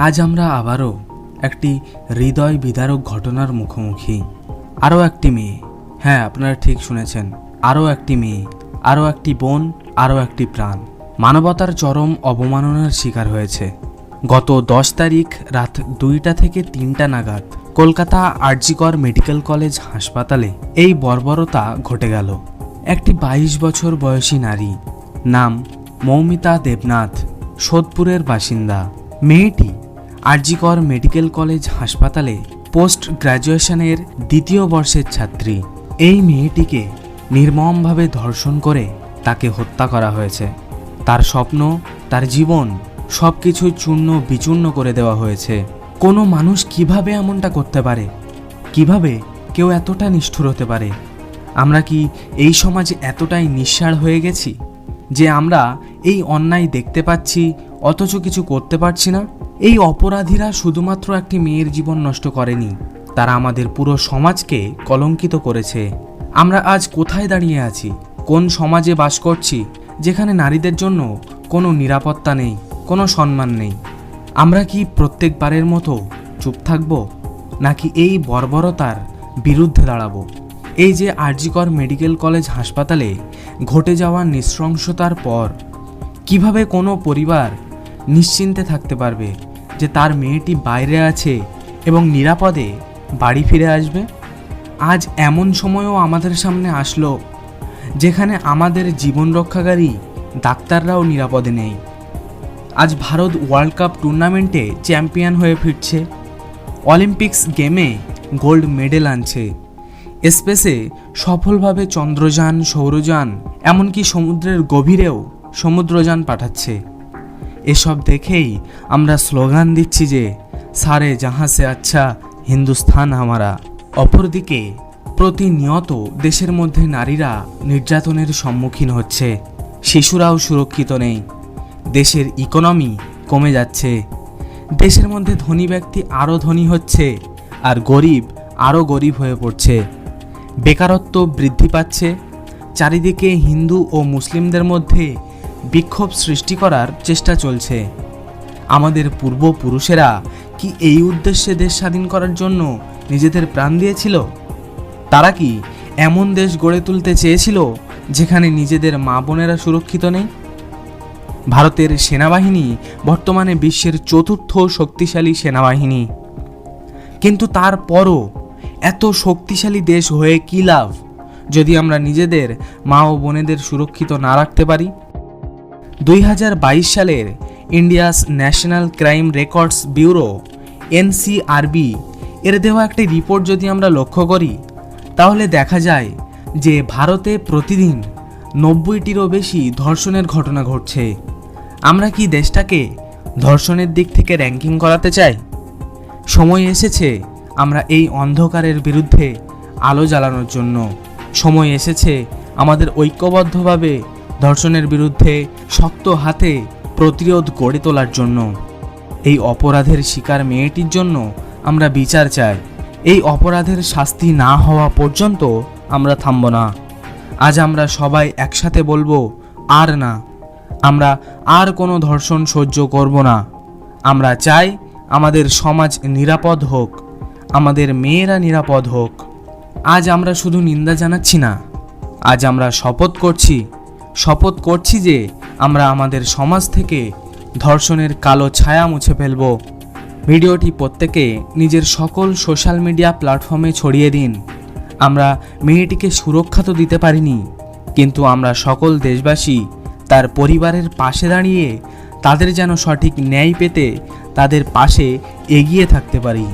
আজ আমরা আবারও একটি হৃদয় বিদারক ঘটনার মুখোমুখি। আরও একটি মেয়ে, হ্যাঁ আপনারা ঠিক শুনেছেন, আরও একটি মেয়ে, আরও একটি বোন, আরও একটি প্রাণ মানবতার চরম অবমাননার শিকার হয়েছে। গত 10 তারিখ রাত 2টা থেকে 3টা নাগাদ কলকাতা আরজি কর মেডিকেল কলেজ হাসপাতালে এই বর্বরতা ঘটে গেল। একটি 22 বছর বয়সী নারী, নাম মৌমিতা দেবনাথ, সোদপুরের বাসিন্দা। মেয়েটি আরজি কর মেডিকেল কলেজ হাসপাতালে পোস্ট গ্র্যাজুয়েশনের 2য় বর্ষের ছাত্রী। এই মেয়েটিকে নির্মমভাবে ধর্ষণ করে তাকে হত্যা করা হয়েছে। তার স্বপ্ন, তার জীবন সবকিছু চূর্ণ বিচূর্ণ করে দেওয়া হয়েছে। কোনো মানুষ কিভাবে এমনটা করতে পারে? কিভাবে কেউ এতটা নিষ্ঠুর হতে পারে? আমরা কি এই সমাজে এতটাই নিঃসাড় হয়ে গেছি যে আমরা এই অন্যায় দেখতে পাচ্ছি অথচ কিছু করতে পারছি না? এই অপরাধীরা শুধুমাত্র একটি মেয়ের জীবন নষ্ট করেনি, তারা আমাদের পুরো সমাজকে কলঙ্কিত করেছে। আমরা আজ কোথায় দাঁড়িয়ে আছি? কোন সমাজে বাস করছি যেখানে নারীদের জন্য কোনো নিরাপত্তা নেই, কোনো সম্মান নেই? আমরা কি প্রত্যেকবারের মতো চুপ থাকব, নাকি এই বর্বরতার বিরুদ্ধে দাঁড়াবো? এই যে আরজি কর মেডিকেল কলেজ হাসপাতালে ঘটে যাওয়া নৃশংসতার পর কিভাবে কোনো পরিবার নিশ্চিন্তে থাকতে পারবে যে তার মেয়েটি বাইরে আছে এবং নিরাপদে বাড়ি ফিরে আসবে? আজ এমন সময়ও আমাদের সামনে আসলো যেখানে আমাদের জীবন রক্ষাকারী ডাক্তাররাও নিরাপদে নেই। আজ ভারত ওয়ার্ল্ড কাপ টুর্নামেন্টে চ্যাম্পিয়ন হয়ে ফিরছে, অলিম্পিক্স গেমে গোল্ড মেডেল আনছে, স্পেসে সফলভাবে চন্দ্রযান, সৌরযান, এমনকি সমুদ্রের গভীরেও সমুদ্রযান পাঠাচ্ছে। এসব দেখেই আমরা স্লোগান দিচ্ছি যে সারে জাহাঁ সে আচ্ছা হিন্দুস্তান হামারা। অপরদিকে প্রতিনিয়ত দেশের মধ্যে নারীরা নির্যাতনের সম্মুখীন হচ্ছে, শিশুরাও সুরক্ষিত নেই, দেশের ইকোনমি কমে যাচ্ছে, দেশের মধ্যে ধনী ব্যক্তি আরও ধনী হচ্ছে আর গরিব আরও গরিব হয়ে পড়ছে, বেকারত্ব বৃদ্ধি পাচ্ছে, চারিদিকে হিন্দু ও মুসলিমদের মধ্যে বিক্ষোভ সৃষ্টি করার চেষ্টা চলছে। আমাদের পূর্বপুরুষেরা কি এই উদ্দেশ্যে দেশ স্বাধীন করার জন্য নিজেদের প্রাণ দিয়েছিল? তারা কি এমন দেশ গড়ে তুলতে চেয়েছিল যেখানে নিজেদের মা বোনেরা সুরক্ষিত নেই? ভারতের সেনাবাহিনী বর্তমানে বিশ্বের 4র্থ শক্তিশালী সেনাবাহিনী, কিন্তু তারপরও এত শক্তিশালী দেশ হয়ে কী লাভ যদি আমরা নিজেদের মা ও বোনেদের সুরক্ষিত না রাখতে পারি? 2022 সালের India's national crime records bureau NCRB এর দেওয়া একটি রিপোর্ট যদি আমরা লক্ষ্য করি তাহলে দেখা যায় যে ভারতে প্রতিদিন 90টিরও বেশি ধর্ষণের ঘটনা ঘটছে। আমরা কি দেশটাকে ধর্ষণের দিক থেকে র্যাঙ্কিং করাতে চাই? সময় এসেছে আমরা এই অন্ধকারের বিরুদ্ধে আলো জ্বালানোর জন্য। সময় এসেছে আমাদের ঐক্যবদ্ধভাবে ধর্ষণের বিরুদ্ধে শক্ত হাতে প্রতিরোধ গড়ে তোলার জন্য। এই অপরাধের শিকার মেয়েটির জন্য আমরা বিচার চাই। এই অপরাধের শাস্তি না হওয়া পর্যন্ত আমরা থামব না। আজ আমরা সবাই একসাথে বলবো, আর না, আমরা আর কোনো ধর্ষণ সহ্য করব না। আমরা চাই আমাদের সমাজ নিরাপদ হোক, আমাদের মেয়েরা নিরাপদ হোক। আজ আমরা শুধু নিন্দা জানাচ্ছি না, আজ আমরা শপথ করছি যে আমরা আমাদের সমাজ থেকে ধর্ষণের কালো ছায়া মুছে ফেলব। ভিডিওটি প্রত্যেকে নিজের সকল সোশ্যাল মিডিয়া প্ল্যাটফর্মে ছড়িয়ে দিন। আমরা মেয়েটিকে সুরক্ষা তো দিতে পারিনি, কিন্তু আমরা সকল দেশবাসী তার পরিবারের পাশে দাঁড়িয়ে তাদের যেন সঠিক ন্যায় পেতে তাদের পাশে এগিয়ে থাকতে পারি।